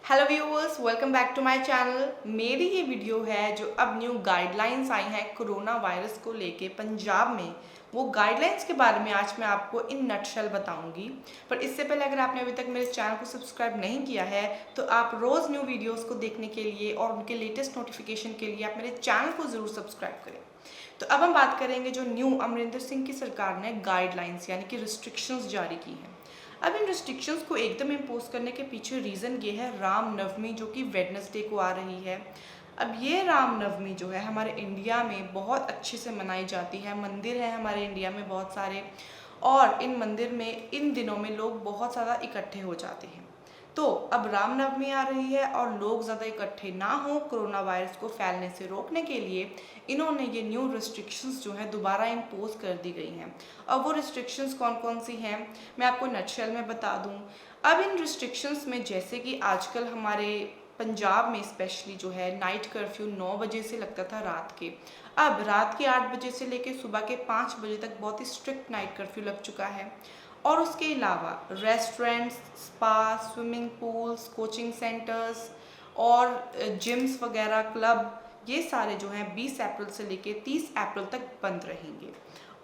Hello viewers, welcome back to my channel. मेरी ये video है जो अब न्यू गाइडलाइंस आई हैं कोरोना वायरस को लेके पंजाब में। वो गाइडलाइंस के बारे में आज मैं आपको इन नटशेल बताऊंगी। पर इससे पहले अगर आपने अभी तक मेरे चैनल को सब्सक्राइब नहीं किया है तो आप रोज़ न्यू वीडियोस को देखने के लिए और उनके लेटेस्ट नोटिफिकेशन के लिए आप मेरे चैनल को ज़रूर सब्सक्राइब करें। तो अब हम बात करेंगे जो न्यू अमरिंदर सिंह की सरकार ने गाइडलाइंस यानी कि रिस्ट्रिक्शंस जारी की हैं। अब इन रिस्ट्रिक्शंस को एकदम इम्पोज करने के पीछे रीज़न ये है रामनवमी जो कि वेडनेसडे को आ रही है। अब ये रामनवमी जो है हमारे इंडिया में बहुत अच्छे से मनाई जाती है। मंदिर है हमारे इंडिया में बहुत सारे, और इन मंदिर में इन दिनों में लोग बहुत ज़्यादा इकट्ठे हो जाते हैं। तो अब रामनवमी आ रही है और लोग ज़्यादा इकट्ठे ना हो कोरोना वायरस को फैलने से रोकने के लिए इन्होंने ये न्यू रिस्ट्रिक्शंस जो है दोबारा इम्पोज कर दी गई हैं। अब वो रिस्ट्रिक्शंस कौन कौन सी हैं मैं आपको नटशेल में बता दूं। अब इन रिस्ट्रिक्शंस में जैसे कि आजकल हमारे पंजाब में स्पेशली जो है नाइट कर्फ्यू 9 बजे से लगता था रात के, अब रात के 8 बजे से लेकर सुबह के 5 बजे तक बहुत ही स्ट्रिक्ट नाइट कर्फ्यू लग चुका है। और उसके अलावा restaurants, spa, swimming pools, coaching centres और जिम्स वगैरह, क्लब, ये सारे जो हैं 20 अप्रैल से लेके 30 अप्रैल तक बंद रहेंगे।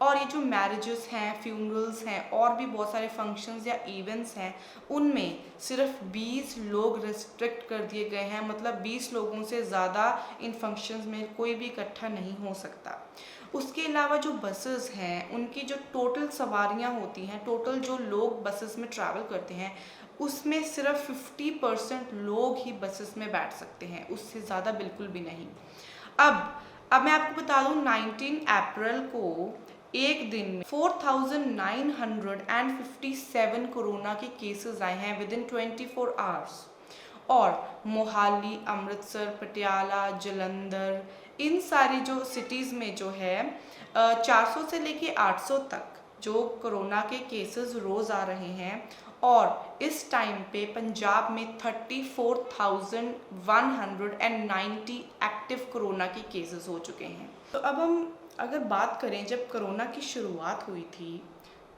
और ये जो मैरिजेस हैं, फ्यूनरल्स हैं और भी बहुत सारे फंक्शंस या इवेंट्स हैं उनमें सिर्फ 20 लोग रिस्ट्रिक्ट कर दिए गए हैं। मतलब 20 लोगों से ज़्यादा इन फंक्शंस में कोई भी इकट्ठा नहीं हो सकता। उसके अलावा जो बसेस हैं उनकी जो टोटल सवारियां होती हैं, टोटल जो लोग बसेस में ट्रैवल करते हैं उसमें सिर्फ 50% लोग ही बसेस में बैठ सकते हैं, उससे ज़्यादा बिल्कुल भी नहीं। अब मैं आपको बता दूं 19 अप्रैल को एक दिन में 4,957 कोरोना के केसेस आए हैं विद इन 24 आवर्स। और मोहाली, अमृतसर, पटियाला, जलंधर, इन सारी जो सिटीज़ में जो है 400 से लेके 800 तक जो कोरोना के केसेस रोज़ आ रहे हैं। और इस टाइम पे पंजाब में 34,190 एक्टिव कोरोना के केसेस हो चुके हैं। तो अब हम अगर बात करें, जब कोरोना की शुरुआत हुई थी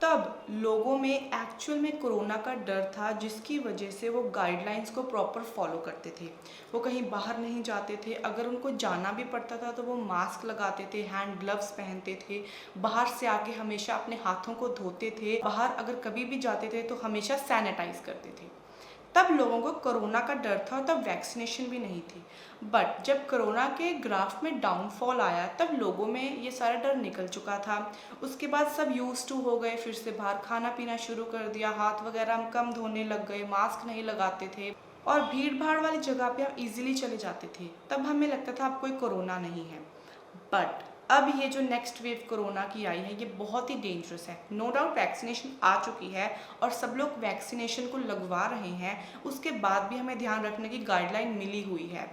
तब लोगों में एक्चुअल में कोरोना का डर था, जिसकी वजह से वो गाइडलाइंस को प्रॉपर फॉलो करते थे। वो कहीं बाहर नहीं जाते थे, अगर उनको जाना भी पड़ता था तो वो मास्क लगाते थे, हैंड ग्लव्स पहनते थे, बाहर से आके हमेशा अपने हाथों को धोते थे, बाहर अगर कभी भी जाते थे तो हमेशा सैनिटाइज करते थे। तब लोगों को कोरोना का डर था और तब वैक्सीनेशन भी नहीं थी। बट जब कोरोना के ग्राफ में डाउनफॉल आया तब लोगों में ये सारा डर निकल चुका था। उसके बाद सब यूज टू हो गए, फिर से बाहर खाना पीना शुरू कर दिया, हाथ वगैरह हम कम धोने लग गए, मास्क नहीं लगाते थे और भीड़ भाड़ वाली जगह पे हम इजीली चले जाते थे। तब हमें लगता था अब कोई कोरोना नहीं है। बट अब ये जो नेक्स्ट वेव कोरोना की आई है ये बहुत ही डेंजरस है। नो डाउट वैक्सीनेशन आ चुकी है और सब लोग वैक्सीनेशन को लगवा रहे हैं, उसके बाद भी हमें ध्यान रखने की गाइडलाइन मिली हुई है।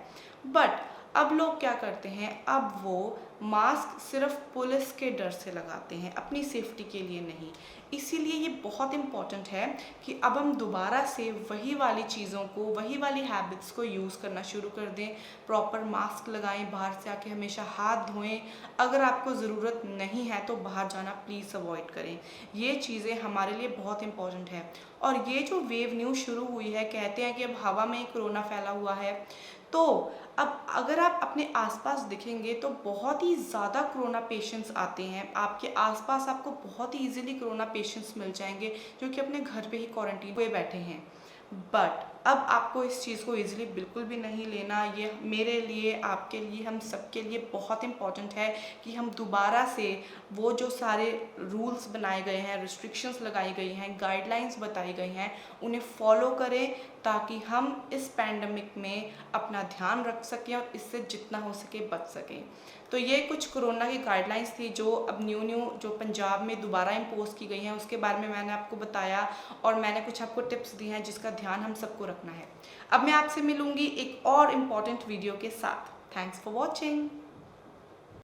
बट अब लोग क्या करते हैं, अब वो मास्क सिर्फ पुलिस के डर से लगाते हैं, अपनी सेफ्टी के लिए नहीं। इसीलिए ये बहुत इम्पॉर्टेंट है कि अब हम दोबारा से वही वाली चीज़ों को, वही वाली हैबिट्स को यूज़ करना शुरू कर दें। प्रॉपर मास्क लगाएं, बाहर से आके हमेशा हाथ धोएं, अगर आपको ज़रूरत नहीं है तो बाहर जाना प्लीज़ अवॉइड करें। ये चीज़ें हमारे लिए बहुत इम्पॉर्टेंट है। और ये जो वेव न्यूज़ शुरू हुई है, कहते हैं कि अब हवा में ही कोरोना फैला हुआ है, तो अब अगर आप अपने आसपास दिखेंगे तो बहुत ही ज़्यादा कोरोना पेशेंट्स आते हैं आपके आसपास। आपको बहुत ही इजीली कोरोना पेशेंट्स मिल जाएंगे जो कि अपने घर पे ही क्वारंटीन हुए बैठे हैं। बट अब आपको इस चीज़ को इजीली बिल्कुल भी नहीं लेना। ये मेरे लिए, आपके लिए, हम सबके लिए बहुत इम्पॉर्टेंट है कि हम दोबारा से वो जो सारे रूल्स बनाए गए हैं, रिस्ट्रिक्शंस लगाई गई हैं, गाइडलाइंस बताई गई हैं, उन्हें फॉलो करें ताकि हम इस पैंडमिक में अपना ध्यान रख सकें और इससे जितना हो सके बच सकें। तो ये कुछ कोरोना की गाइडलाइंस थी जो अब न्यू जो पंजाब में दोबारा इम्पोज की गई हैं, उसके बारे में मैंने आपको बताया और मैंने कुछ आपको टिप्स दी हैं जिसका ध्यान हम सबको रखना है। अब मैं आपसे मिलूंगी एक और इम्पॉर्टेंट वीडियो के साथ। Thanks for watching.